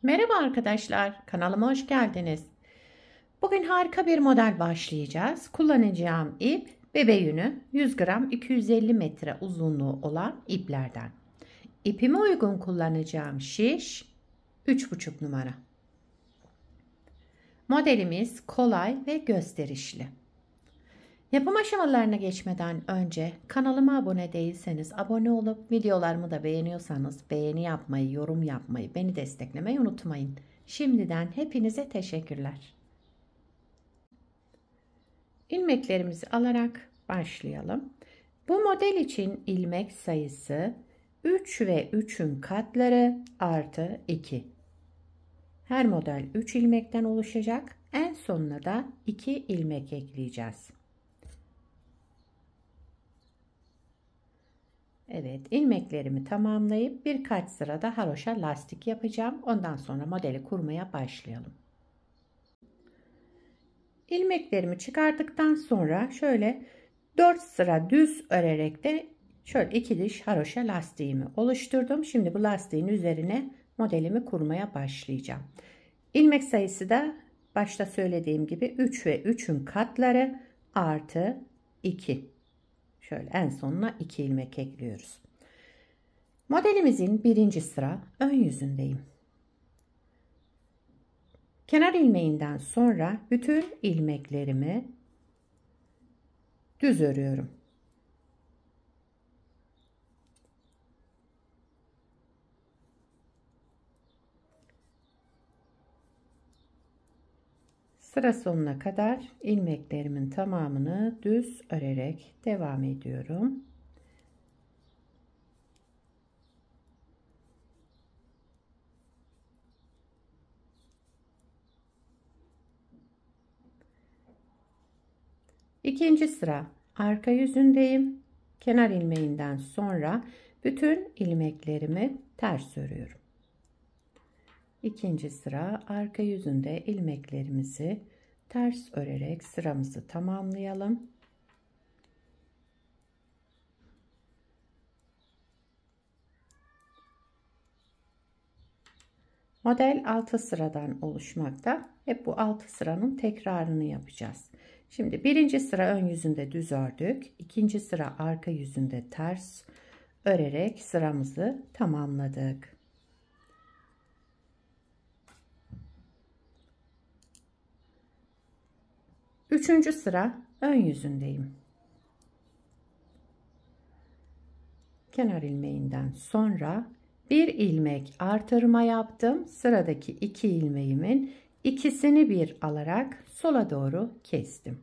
Merhaba arkadaşlar, kanalıma hoş geldiniz. Bugün harika bir model başlayacağız. Kullanacağım ip bebe yünü 100 gram 250 metre uzunluğu olan iplerden. İpime uygun kullanacağım şiş 3,5 numara. Modelimiz kolay ve gösterişli. Yapım aşamalarına geçmeden önce kanalıma abone değilseniz abone olup videolarımı da beğeniyorsanız beğeni yapmayı, yorum yapmayı, beni desteklemeyi unutmayın. Şimdiden hepinize teşekkürler. İlmeklerimizi alarak başlayalım. Bu model için ilmek sayısı 3 ve 3'ün katları artı 2. Her model 3 ilmekten oluşacak. En sonuna da 2 ilmek ekleyeceğiz. Evet, ilmeklerimi tamamlayıp birkaç sırada haroşa lastik yapacağım. Ondan sonra modeli kurmaya başlayalım. İlmeklerimi çıkardıktan sonra şöyle 4 sıra düz örerek de şöyle 2 diş haroşa lastiğimi oluşturdum. Şimdi bu lastiğin üzerine modelimi kurmaya başlayacağım. İlmek sayısı da başta söylediğim gibi 3 ve 3'ün katları artı 2. Şöyle en sonuna 2 ilmek ekliyoruz. Modelimizin birinci sıra ön yüzündeyim. Kenar ilmeğinden sonra bütün ilmeklerimi düz örüyorum. Sıra sonuna kadar ilmeklerimin tamamını düz örerek devam ediyorum. İkinci sıra arka yüzündeyim. Kenar ilmeğinden sonra bütün ilmeklerimi ters örüyorum. İkinci sıra arka yüzünde ilmeklerimizi ters örerek sıramızı tamamlayalım. Model 6 sıradan oluşmakta. Hep bu 6 sıranın tekrarını yapacağız. Şimdi birinci sıra ön yüzünde düz ördük. İkinci sıra arka yüzünde ters örerek sıramızı tamamladık. Üçüncü sıra ön yüzündeyim. Kenar ilmeğinden sonra bir ilmek artırma yaptım. Sıradaki 2 ilmeğimin ikisini bir alarak sola doğru kestim.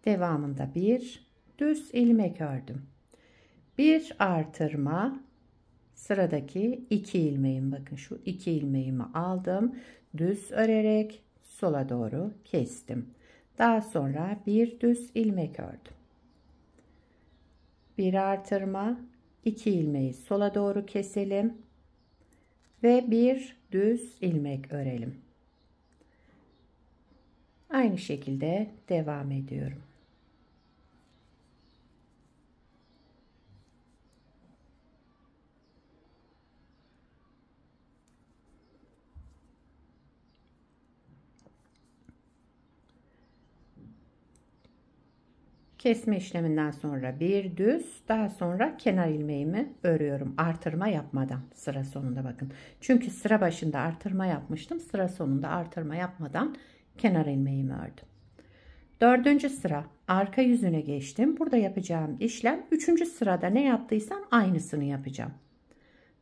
Devamında bir düz ilmek ördüm. Bir artırma, sıradaki 2 ilmeğim, bakın şu 2 ilmeğimi aldım. Düz örerek sola doğru kestim. Daha sonra bir düz ilmek ördüm. Bir artırma, 2 ilmeği sola doğru keselim ve bir düz ilmek örelim. Aynı şekilde devam ediyorum. Kesme işleminden sonra bir düz, daha sonra kenar ilmeğimi örüyorum artırma yapmadan sıra sonunda, bakın. Çünkü sıra başında artırma yapmıştım, sıra sonunda artırma yapmadan kenar ilmeğimi ördüm. Dördüncü sıra arka yüzüne geçtim. Burada yapacağım işlem üçüncü sırada ne yaptıysam aynısını yapacağım.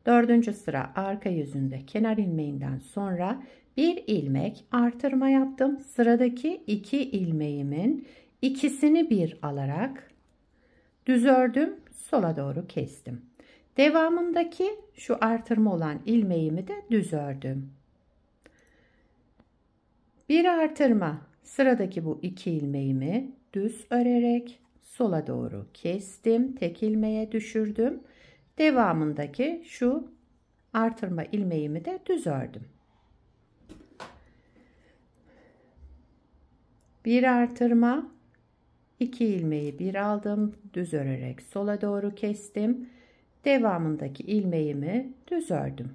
Dördüncü sıra arka yüzünde kenar ilmeğinden sonra bir ilmek artırma yaptım. Sıradaki 2 ilmeğimin ikisini bir alarak düz ördüm, sola doğru kestim. Devamındaki şu artırma olan ilmeğimi de düz ördüm. Bir artırma, sıradaki bu 2 ilmeğimi düz örerek sola doğru kestim. Tek ilmeğe düşürdüm. Devamındaki şu artırma ilmeğimi de düz ördüm. Bir artırma, 2 ilmeği bir aldım, düz örerek sola doğru kestim. Devamındaki ilmeğimi düz ördüm.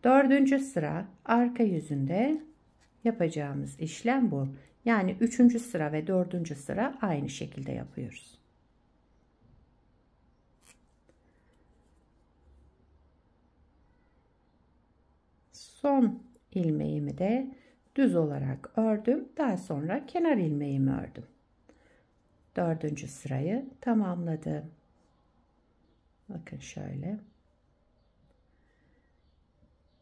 Dördüncü sıra arka yüzünde yapacağımız işlem bu. Yani üçüncü sıra ve dördüncü sıra aynı şekilde yapıyoruz. Son ilmeğimi de düz olarak ördüm. Daha sonra kenar ilmeğimi ördüm. Dördüncü sırayı tamamladım. Bakın şöyle.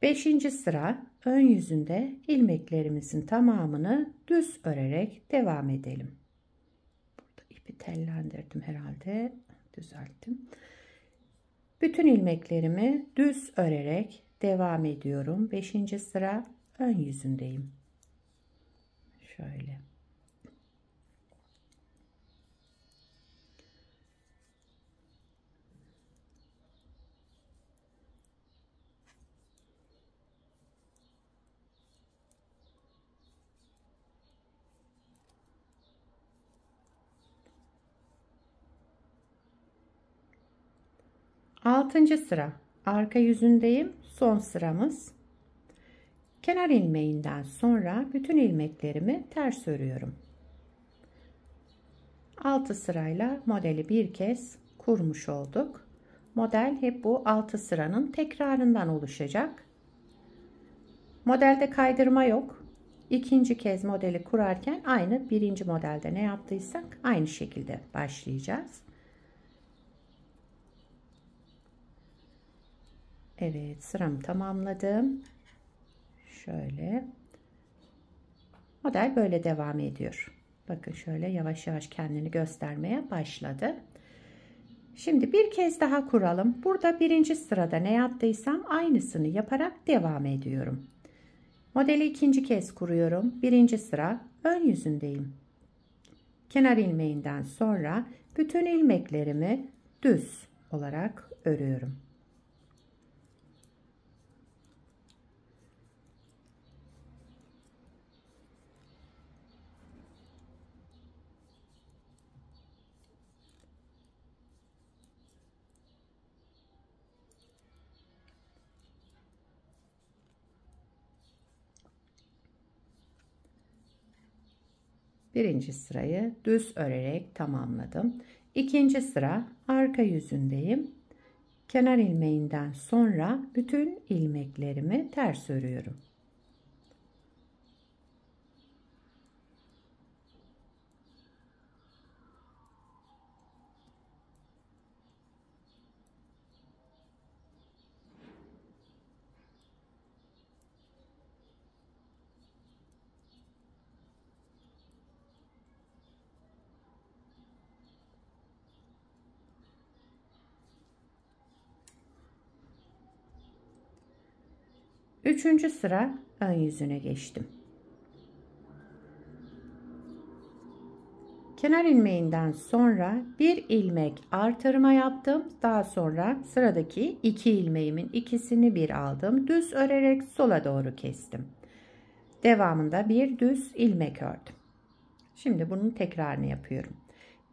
Beşinci sıra ön yüzünde ilmeklerimizin tamamını düz örerek devam edelim. Burada ipi tellendirdim herhalde. Düzelttim. Bütün ilmeklerimi düz örerek devam ediyorum. Beşinci sıra ön yüzündeyim. Şöyle. Altıncı sıra arka yüzündeyim. Son sıramız. Kenar ilmeğinden sonra bütün ilmeklerimi ters örüyorum. 6 sırayla modeli bir kez kurmuş olduk. Model hep bu 6 sıranın tekrarından oluşacak. Modelde kaydırma yok. İkinci kez modeli kurarken aynı birinci modelde ne yaptıysak aynı şekilde başlayacağız. Evet, sıramı tamamladım. Şöyle. Model böyle devam ediyor. Bakın şöyle yavaş yavaş kendini göstermeye başladı. Şimdi bir kez daha kuralım. Burada birinci sırada ne yaptıysam aynısını yaparak devam ediyorum. Modeli ikinci kez kuruyorum. Birinci sıra ön yüzündeyim. Kenar ilmeğinden sonra bütün ilmeklerimi düz olarak örüyorum. Birinci sırayı düz örerek tamamladım. İkinci sıra arka yüzündeyim. Kenar ilmeğinden sonra bütün ilmeklerimi ters örüyorum. Üçüncü sıra ön yüzüne geçtim. Kenar ilmeğinden sonra bir ilmek artırma yaptım. Daha sonra sıradaki iki ilmeğimin ikisini bir aldım. Düz örerek sola doğru kestim. Devamında bir düz ilmek ördüm. Şimdi bunun tekrarını yapıyorum.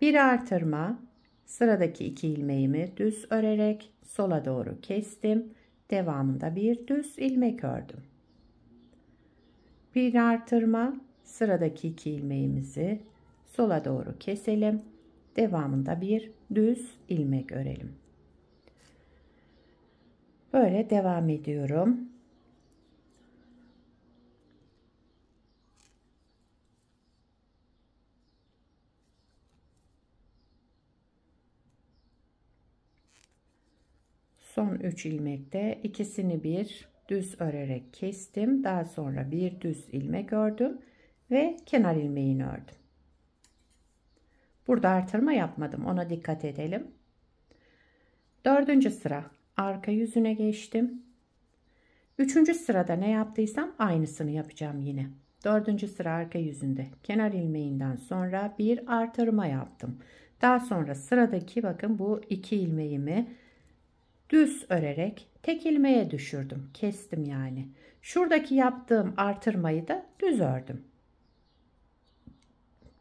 Bir artırma, sıradaki iki ilmeğimi düz örerek sola doğru kestim. Devamında bir düz ilmek ördüm. Bir artırma, sıradaki iki ilmeğimizi sola doğru keselim. Devamında bir düz ilmek örelim. Böyle devam ediyorum. Son 3 ilmekte ikisini bir düz örerek kestim. Daha sonra bir düz ilmek ördüm ve kenar ilmeğini ördüm. Burada artırma yapmadım. Ona dikkat edelim. Dördüncü sıra arka yüzüne geçtim. Üçüncü sırada ne yaptıysam aynısını yapacağım yine. Dördüncü sıra arka yüzünde kenar ilmeğinden sonra bir artırma yaptım. Daha sonra sıradaki bakın bu iki ilmeğimi düz örerek tek ilmeğe düşürdüm. Kestim yani. Şuradaki yaptığım artırmayı da düz ördüm.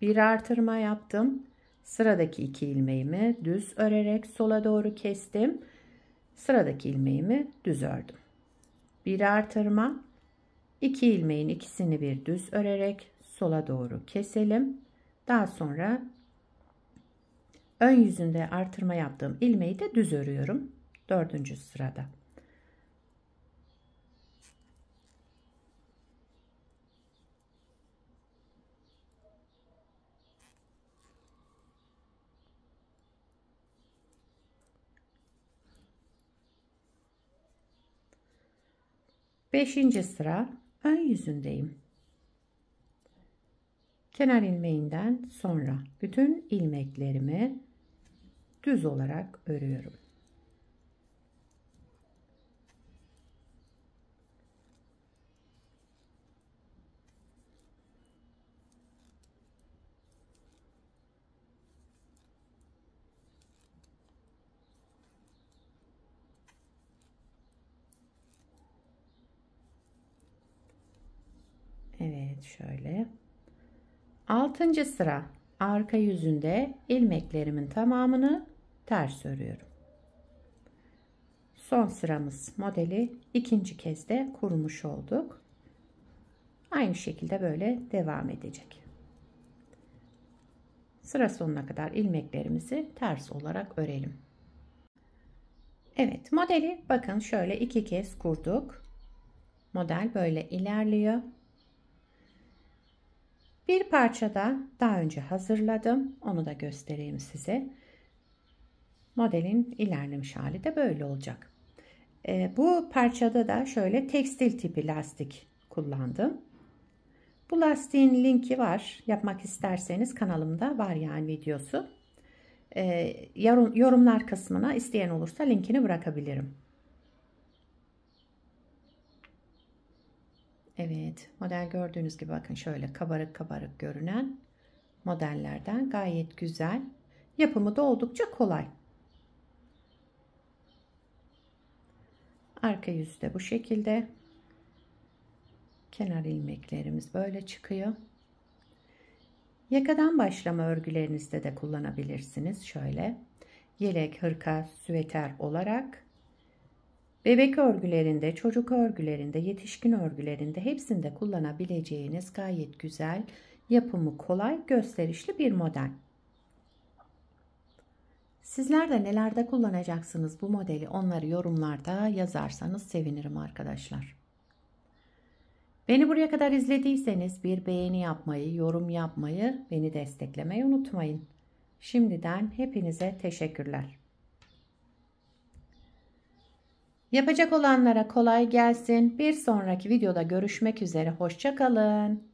Bir artırma yaptım. Sıradaki iki ilmeğimi düz örerek sola doğru kestim. Sıradaki ilmeğimi düz ördüm. bir artırma, 2 ilmeğin ikisini bir düz örerek sola doğru keselim. Daha sonra ön yüzünde artırma yaptığım ilmeği de düz örüyorum. 4. sırada. Beşinci sıra ön yüzündeyim. Kenar ilmeğinden sonra bütün ilmeklerimi düz olarak örüyorum. Evet, şöyle. 6. sıra arka yüzünde ilmeklerimin tamamını ters örüyorum. Son sıramız modeli ikinci kez de kurmuş olduk. Aynı şekilde böyle devam edecek. Sıra sonuna kadar ilmeklerimizi ters olarak örelim. Evet, modeli bakın şöyle 2 kez kurduk. Model böyle ilerliyor. Bir parça da daha önce hazırladım. Onu da göstereyim size. Modelin ilerlemiş hali de böyle olacak. Bu parçada da şöyle tekstil tipi lastik kullandım. Bu lastiğin linki var. Yapmak isterseniz kanalımda var yani videosu. Yorumlar kısmına isteyen olursa linkini bırakabilirim. Evet, model gördüğünüz gibi bakın şöyle kabarık kabarık görünen modellerden, gayet güzel. Yapımı da oldukça kolay. Arka yüzü de bu şekilde. Kenar ilmeklerimiz böyle çıkıyor. Yakadan başlama örgülerinizde de kullanabilirsiniz. Şöyle yelek, hırka, süveter olarak. Bebek örgülerinde, çocuk örgülerinde, yetişkin örgülerinde hepsinde kullanabileceğiniz gayet güzel, yapımı kolay, gösterişli bir model. Sizler de nelerde kullanacaksınız bu modeli, onları yorumlarda yazarsanız sevinirim arkadaşlar. Beni buraya kadar izlediyseniz bir beğeni yapmayı, yorum yapmayı, beni desteklemeyi unutmayın. Şimdiden hepinize teşekkürler. Yapacak olanlara kolay gelsin. Bir sonraki videoda görüşmek üzere. Hoşça kalın.